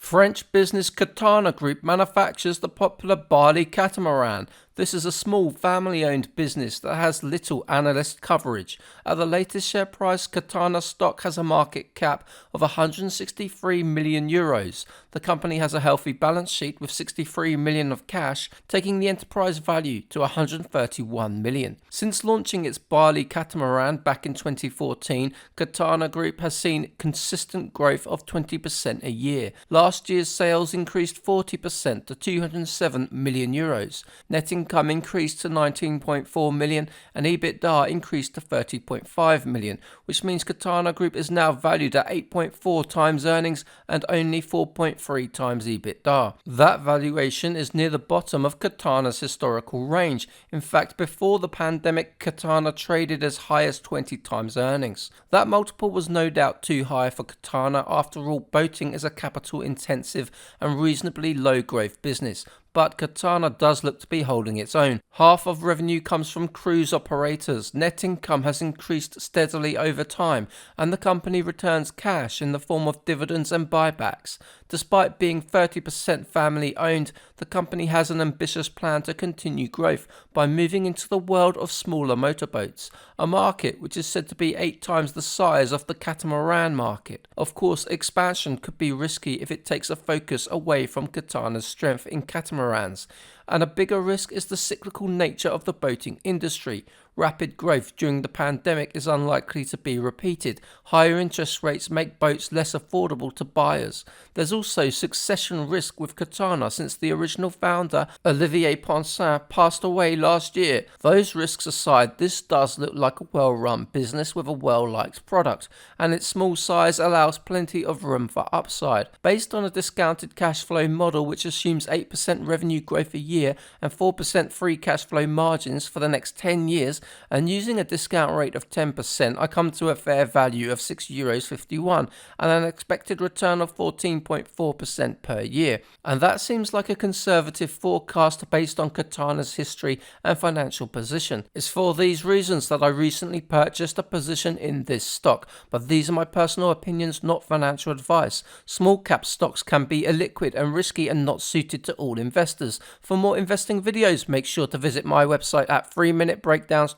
French business Catana Group manufactures the popular Bali Catamaran. This is a small family-owned business that has little analyst coverage. At the latest share price, Catana stock has a market cap of 163 million euros. The company has a healthy balance sheet with 63 million of cash, taking the enterprise value to 131 million. Since launching its Bali Catamaran back in 2014, Catana Group has seen consistent growth of 20% a year. Last year's sales increased 40% to 207 million euros. Net income increased to 19.4 million and ebitda increased to 30.5 million, which means Catana Group is now valued at 8.4 times earnings and only 4.3 times ebitda. That valuation is near the bottom of Catana's historical range. In fact, before the pandemic, Catana traded as high as 20 times earnings. That multiple was no doubt too high for Catana. After all, boating is a capital intensive and reasonably low growth business. But Catana does look to be holding its own. Half of revenue comes from cruise operators. Net income has increased steadily over time, and the company returns cash in the form of dividends and buybacks. Despite being 30% family owned, the company has an ambitious plan to continue growth by moving into the world of smaller motorboats, a market which is said to be 8 times the size of the catamaran market. Of course, expansion could be risky if it takes a focus away from Catana's strength in catamarans. And a bigger risk is the cyclical nature of the boating industry. Rapid growth during the pandemic is unlikely to be repeated. Higher interest rates make boats less affordable to buyers. There's also succession risk with Catana since the original founder, Olivier Ponsin, passed away last year. Those risks aside, this does look like a well-run business with a well-liked product, and its small size allows plenty of room for upside. Based on a discounted cash flow model which assumes 8% revenue growth a year and 4% free cash flow margins for the next 10 years, and using a discount rate of 10%, I come to a fair value of €6.51 and an expected return of 14.4% per year. And that seems like a conservative forecast based on Catana's history and financial position. It's for these reasons that I recently purchased a position in this stock, but these are my personal opinions, not financial advice. Small cap stocks can be illiquid and risky and not suited to all investors. For more investing videos, make sure to visit my website at 3minutebreakdowns.com.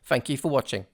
Thank you for watching.